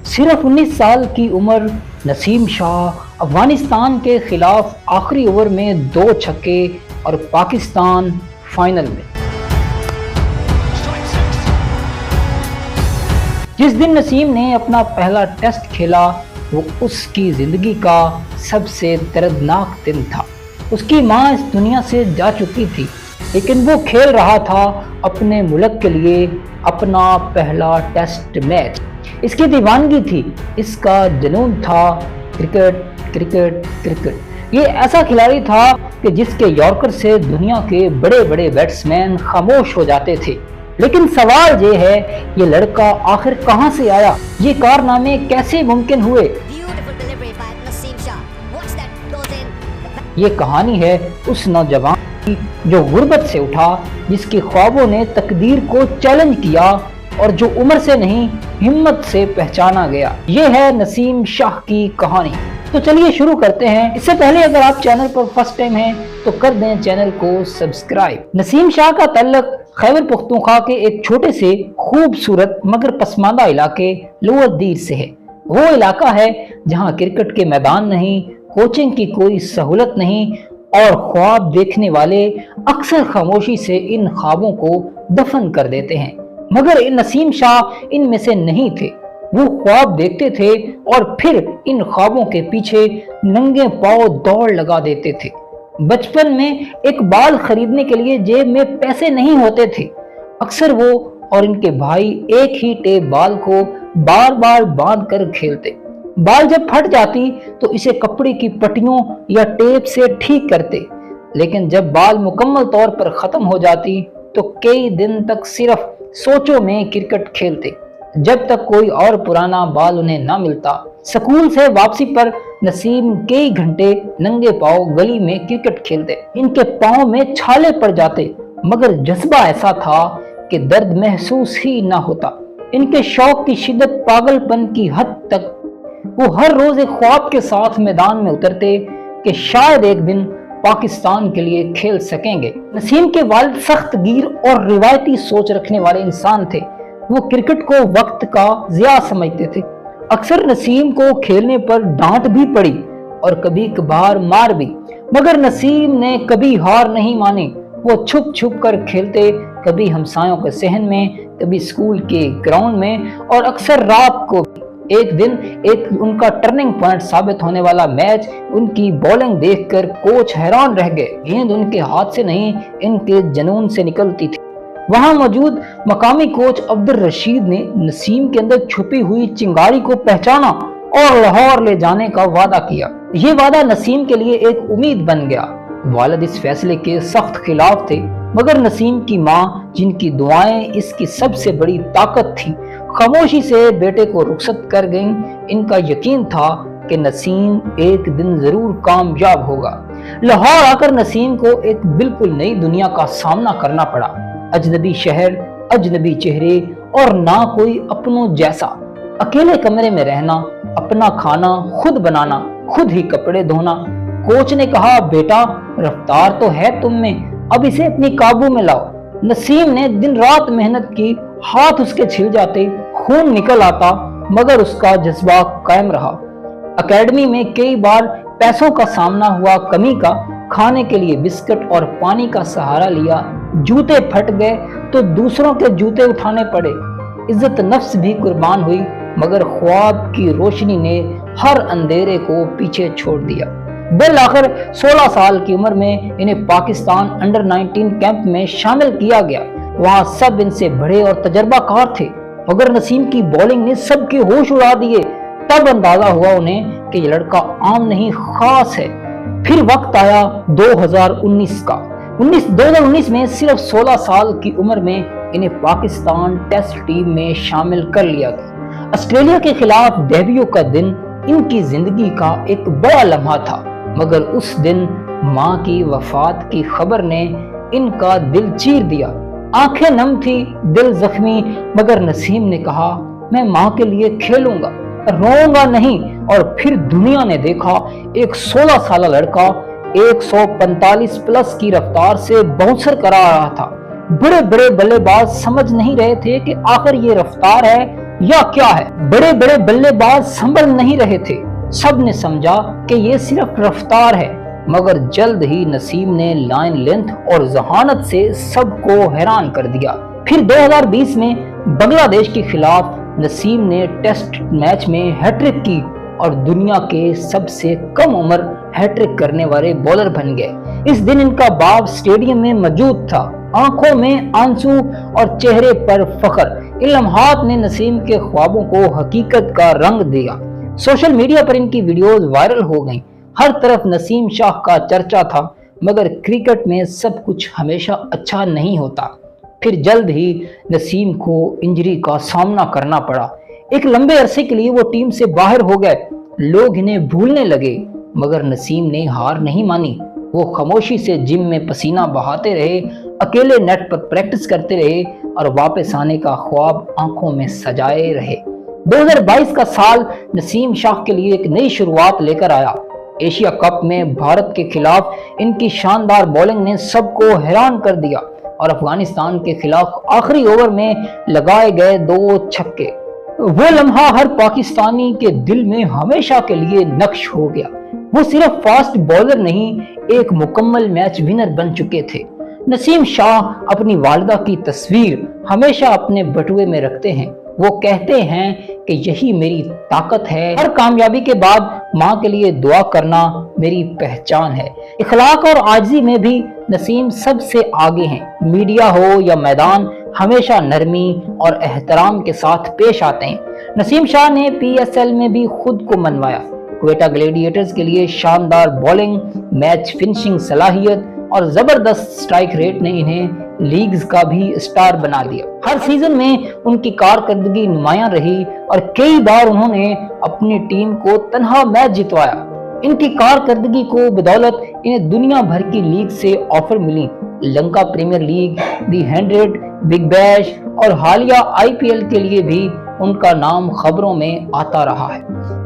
صرف 19 سال کی عمر نسیم شاہ افغانستان کے خلاف آخری اوور میں 2 چھکے اور پاکستان فائنل میں۔ جس دن نسیم نے اپنا پہلا ٹیسٹ کھیلا وہ اس کی زندگی کا سب سے دردناک دن تھا۔ اس کی ماں اس دنیا سے جا چکی تھی، لیکن وہ کھیل رہا تھا اپنے ملک کے لیے اپنا پہلا ٹیسٹ میچ۔ اس کی دیوانگی تھی، اس کا جنون تھا کرکٹ کرکٹ کرکٹ۔ یہ ایسا کھلاڑی تھا کہ جس کے یارکر سے دنیا کے بڑے بڑے بیٹسمین خاموش ہو جاتے تھے۔ لیکن سوال یہ ہے، یہ لڑکا آخر کہاں سے آیا؟ یہ کارنامے کیسے ممکن ہوئے؟ یہ کہانی ہے اس نوجوان کی جو غربت سے اٹھا، جس کے خوابوں نے تقدیر کو چیلنج کیا اور جو عمر سے نہیں ہمت سے پہچانا گیا۔ یہ ہے نسیم شاہ کی کہانی۔ تو چلیے شروع کرتے ہیں۔ اس سے پہلے اگر آپ چینل پر فرسٹ ٹائم ہیں تو کر دیں چینل کو سبسکرائب۔ نسیم شاہ کا تعلق خیبر پختونخوا کے ایک چھوٹے سے خوبصورت مگر پسماندہ علاقے لوور دیر سے ہے۔ وہ علاقہ ہے جہاں کرکٹ کے میدان نہیں، کوچنگ کی کوئی سہولت نہیں اور خواب دیکھنے والے اکثر خاموشی سے ان خوابوں کو دفن کر دیتے ہیں۔ مگر نسیم شاہ ان میں سے نہیں تھے۔ وہ خواب دیکھتے تھے اور پھر ان خوابوں کے پیچھے ننگے پاؤں دوڑ لگا دیتے تھے۔ بچپن میں ایک بال خریدنے کے لیے جیب میں پیسے نہیں ہوتے تھے۔ اکثر وہ اور ان کے بھائی ایک ہی ٹیپ بال کو بار بار باندھ کر کھیلتے۔ بال جب پھٹ جاتی تو اسے کپڑے کی پٹیوں یا ٹیپ سے ٹھیک کرتے، لیکن جب بال مکمل طور پر ختم ہو جاتی تو کئی دن تک صرف سوچوں میں کرکٹ کھیلتے، جب تک کوئی اور پرانا بال انہیں نہ ملتا۔ سکول سے واپسی پر نسیم کئی گھنٹے ننگے پاؤں گلی میں کرکٹ کھیلتے۔ ان کے پاؤں میں چھالے پڑ جاتے، مگر جذبہ ایسا تھا کہ درد محسوس ہی نہ ہوتا۔ ان کے شوق کی شدت پاگل پن کی حد تک وہ ہر روز ایک خواب کے ساتھ میدان میں اترتے کہ شاید ایک دن پاکستان کے لیے کھیل سکیں گے۔ نسیم کے والد سخت گیر اور روایتی سوچ رکھنے والے انسان تھے۔ وہ کرکٹ کو وقت کا ضیاع سمجھتے تھے۔ اکثر نسیم کو کھیلنے پر ڈانٹ بھی پڑی اور کبھی کبھار مار بھی، مگر نسیم نے کبھی ہار نہیں مانی۔ وہ چھپ چھپ کر کھیلتے، کبھی ہمسایوں کے صحن میں، کبھی اسکول کے گراؤنڈ میں اور اکثر رات کو۔ ایک دن ان کا ٹرننگ پوائنٹ ثابت ہونے والا میچ، ان کی بولنگ دیکھ کر کوچ حیران رہ گئے۔ گیند ان کے ہاتھ سے نہیں، ان کے جنون سے نکلتی تھی۔ وہاں موجود مقامی کوچ عبدالرشید نے نسیم کے اندر چھپی ہوئی چنگاری کو پہچانا اور لاہور لے جانے کا وعدہ کیا۔ یہ وعدہ نسیم کے لیے ایک امید بن گیا۔ والد اس فیصلے کے سخت خلاف تھے، مگر نسیم کی ماں، جن کی دعائیں اس کی سب سے بڑی طاقت تھی، خاموشی سے بیٹے کو رخصت کر گئیں۔ ان کا یقین تھا کہ نسیم ایک دن ضرور کامیاب ہوگا۔ لاہور آ کر نسیم کو ایک بالکل نئی دنیا کا سامنا کرنا پڑا۔ اجنبی شہر، اجنبی چہرے اور نہ کوئی اپنوں جیسا۔ اکیلے کمرے میں رہنا، اپنا کھانا خود بنانا، خود ہی کپڑے دھونا۔ کوچ نے کہا، بیٹا رفتار تو ہے تم میں، اب اسے اپنی قابو میں لاؤ۔ نسیم نے دن رات محنت کی، ہاتھ اس کے چھل جاتے، خون نکل آتا، مگر اس کا جذبہ قائم رہا۔ اکیڈمی میں کئی بار پیسوں کا سامنا ہوا، کمی کا، کھانے کے لیے بسکٹ اور پانی کا سہارا لیا۔ جوتے پھٹ گئے تو دوسروں کے جوتے اٹھانے پڑے۔ عزت نفس بھی قربان ہوئی، مگر خواب کی روشنی نے ہر اندھیرے کو پیچھے چھوڑ دیا۔ بالآخر 16 سال کی عمر میں انہیں پاکستان انڈر 19 کیمپ میں شامل کیا گیا۔ وہاں سب ان سے بڑے اور تجربہ کار تھے، مگر نسیم کی بولنگ نے سب کے ہوش اڑا دیے۔ تب اندازہ ہوا انہیں کہ یہ لڑکا عام نہیں، خاص ہے۔ پھر وقت آیا 2019 کا۔ 2019 میں صرف 16 سال کی عمر میں انہیں پاکستان ٹیسٹ ٹیم میں شامل کر لیا گیا۔ آسٹریلیا کے خلاف ڈیبیو کا دن ان کی زندگی کا ایک بڑا لمحہ تھا، مگر اس دن ماں کی وفات کی خبر نے ان کا دل چیر دیا۔ آنکھیں نم تھی، دل زخمی، مگر نسیم نے کہا، میں ماں کے لیے کھیلوں گا، روؤں گا نہیں۔ اور پھر دنیا نے دیکھا ایک 16 سالہ لڑکا 145 پلس کی رفتار سے باؤنسر کرا رہا تھا۔ بڑے بڑے بلے باز سمجھ نہیں رہے تھے کہ آخر یہ رفتار ہے یا کیا ہے؟ بڑے بڑے بلے باز سنبھل نہیں رہے تھے، سب نے سمجھا کہ یہ صرف رفتار ہے، مگر جلد ہی نسیم نے لائن لینتھ اور ذہانت سے سب کو حیران کر دیا۔ پھر 2020 میں بنگلہ دیش کے خلاف نسیم نے ٹیسٹ میچ میں ہیٹرک کی اور دنیا کے سب سے کم عمر ہیٹرک کرنے والے بولر بن گئے۔ اس دن ان کا باپ سٹیڈیم میں موجود تھا، آنکھوں میں آنسو اور چہرے پر فخر۔ ان لمحات نے نسیم کے خوابوں کو حقیقت کا رنگ دیا۔ سوشل میڈیا پر ان کی ویڈیوز وائرل ہو گئیں، ہر طرف نسیم شاہ کا چرچا تھا، مگر کرکٹ میں سب کچھ ہمیشہ اچھا نہیں ہوتا۔ پھر جلد ہی نسیم کو انجری کا سامنا کرنا پڑا، ایک لمبے عرصے کے لیے وہ ٹیم سے باہر ہو گئے، لوگ انہیں بھولنے لگے، مگر نسیم نے ہار نہیں مانی۔ وہ خاموشی سے جم میں پسینہ بہاتے رہے، اکیلے نیٹ پر پریکٹس کرتے رہے اور واپس آنے کا خواب آنکھوں میں سجائے رہے۔ 2022 کا سال نسیم شاہ کے لیے ایک نئی شروعات لے کر آیا۔ ایشیا کپ میں بھارت کے خلاف ان کی شاندار بولنگ نے سب کو حیران کر دیا اور افغانستان کے خلاف آخری اوور میں لگائے گئے 2 چھکے، وہ لمحہ ہر پاکستانی کے دل میں ہمیشہ کے لیے نقش ہو گیا۔ وہ صرف فاسٹ بولر نہیں، ایک مکمل میچ ونر بن چکے تھے۔ نسیم شاہ اپنی والدہ کی تصویر ہمیشہ اپنے بٹوے میں رکھتے ہیں۔ وہ کہتے ہیں کہ یہی میری طاقت ہے، ہر کامیابی کے بعد ماں کے لیے دعا کرنا میری پہچان ہے۔ اخلاق اور عاجزی میں بھی نسیم سب سے آگے ہیں، میڈیا ہو یا میدان ہمیشہ نرمی اور احترام کے ساتھ پیش آتے ہیں۔ نسیم شاہ نے PSL میں بھی خود کو منوایا، کوئٹہ گلیڈیٹرز کے لیے شاندار بولنگ، میچ فنشنگ صلاحیت اور زبردست سٹرائک ریٹ نے انہیں لیگز کا بھی سٹار بنا دیا۔ ہر سیزن میں ان کی کارکردگی نمایاں رہی اور کئی بار انہوں نے اپنی ٹیم کو تنہا میچ جتوایا۔ ان کی کارکردگی کو بدولت انہیں دنیا بھر کی لیگ سے آفر ملی، لنکا پریمیئر لیگ، دی 100، بگ بیش اور حالیہ IPL کے لیے بھی ان کا نام خبروں میں آتا رہا ہے۔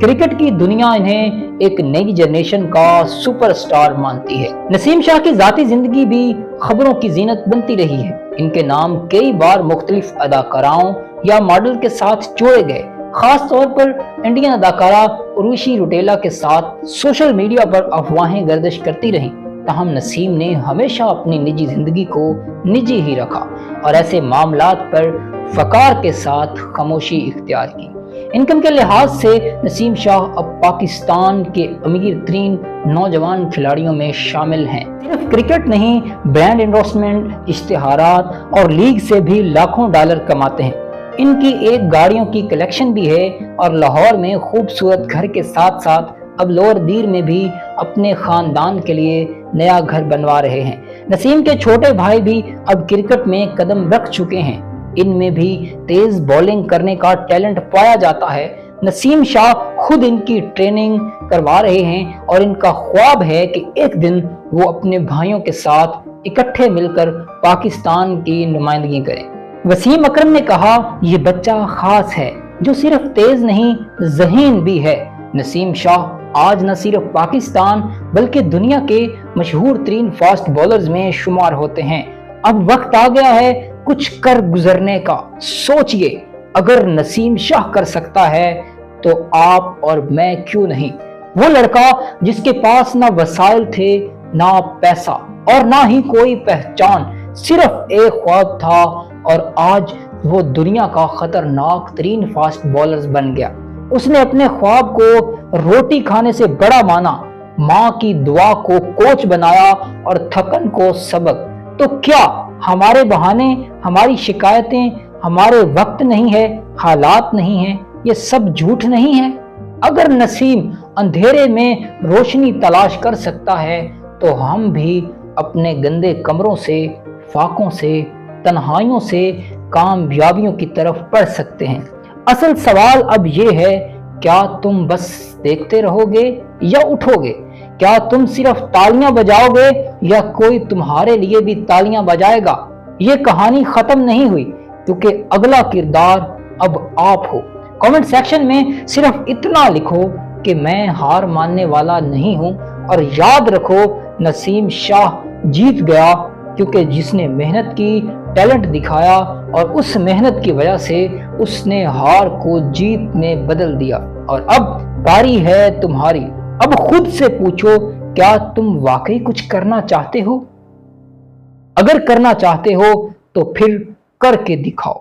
کرکٹ کی دنیا انہیں ایک نئی جنریشن کا سپر سٹار مانتی ہے۔ نسیم شاہ کی ذاتی زندگی بھی خبروں کی زینت بنتی رہی ہے۔ ان کے نام کئی بار مختلف اداکاراؤں یا ماڈل کے ساتھ جوڑے گئے، خاص طور پر انڈین اداکارہ اروشی روٹیلا کے ساتھ سوشل میڈیا پر افواہیں گردش کرتی رہیں، تاہم نسیم نے ہمیشہ اپنی نجی زندگی کو نجی ہی رکھا اور ایسے معاملات پر فقار کے ساتھ خاموشی اختیار کی۔ انکم کے لحاظ سے نسیم شاہ اب پاکستان کے امیر ترین نوجوان کھلاڑیوں میں شامل ہیں۔ صرف کرکٹ نہیں، برانڈ انڈورسمنٹ، اشتہارات اور لیگ سے بھی لاکھوں ڈالر کماتے ہیں۔ ان کی ایک گاڑیوں کی کلیکشن بھی ہے اور لاہور میں خوبصورت گھر کے ساتھ ساتھ اب لوور دیر میں بھی اپنے خاندان کے لیے نیا گھر بنوا رہے ہیں۔ نسیم کے چھوٹے بھائی بھی اب کرکٹ میں قدم رکھ چکے ہیں، ان میں بھی تیز بولنگ کرنے کا ٹیلنٹ پایا جاتا ہے۔ نسیم شاہ خود ان کی ٹریننگ کروا رہے ہیں اور ان کا خواب ہے کہ ایک دن وہ اپنے بھائیوں کے ساتھ اکٹھے مل کر پاکستان کی نمائندگی کریں۔ وسیم اکرم نے کہا، یہ بچہ خاص ہے جو صرف تیز نہیں، ذہین بھی ہے۔ نسیم شاہ آج نہ صرف پاکستان بلکہ دنیا کے مشہور ترین فاسٹ بولرز میں شمار ہوتے ہیں۔ اب وقت آ گیا ہے کچھ کر گزرنے کا۔ سوچئے، اگر نسیم شاہ کر سکتا ہے تو آپ اور میں کیوں نہیں؟ وہ لڑکا جس کے پاس نہ وسائل تھے، نہ پیسہ اور نہ ہی کوئی پہچان، صرف ایک خواب تھا، اور آج وہ دنیا کا خطرناک ترین فاسٹ بولر بن گیا۔ اس نے اپنے خواب کو روٹی کھانے سے بڑا مانا، ماں کی دعا کو کوچ بنایا اور تھکن کو سبق۔ تو کیا ہمارے بہانے، ہماری شکایتیں، ہمارے وقت نہیں ہے، حالات نہیں ہیں، یہ سب جھوٹ نہیں ہے؟ اگر نسیم اندھیرے میں روشنی تلاش کر سکتا ہے تو ہم بھی اپنے گندے کمروں سے، فاقوں سے، تنہائیوں سے کامیابیوں کی طرف بڑھ سکتے ہیں۔ اصل سوال اب یہ ہے، کیا تم بس دیکھتے رہو گے یا اٹھو گے؟ کیا تم صرف تالیاں بجاؤ گے یا کوئی تمہارے لیے بھی تالیاں بجائے گا؟ یہ کہانی ختم نہیں ہوئی، کیونکہ اگلا کردار اب آپ ہو۔ کامنٹ سیکشن میں صرف اتنا لکھو کہ میں ہار ماننے والا نہیں ہوں، اور یاد رکھو، نسیم شاہ جیت گیا کیونکہ جس نے محنت کی، ٹیلنٹ دکھایا، اور اس محنت کی وجہ سے اس نے ہار کو جیت میں بدل دیا۔ اور اب باری ہے تمہاری، اب خود سے پوچھو، کیا تم واقعی کچھ کرنا چاہتے ہو؟ اگر کرنا چاہتے ہو تو پھر کر کے دکھاؤ۔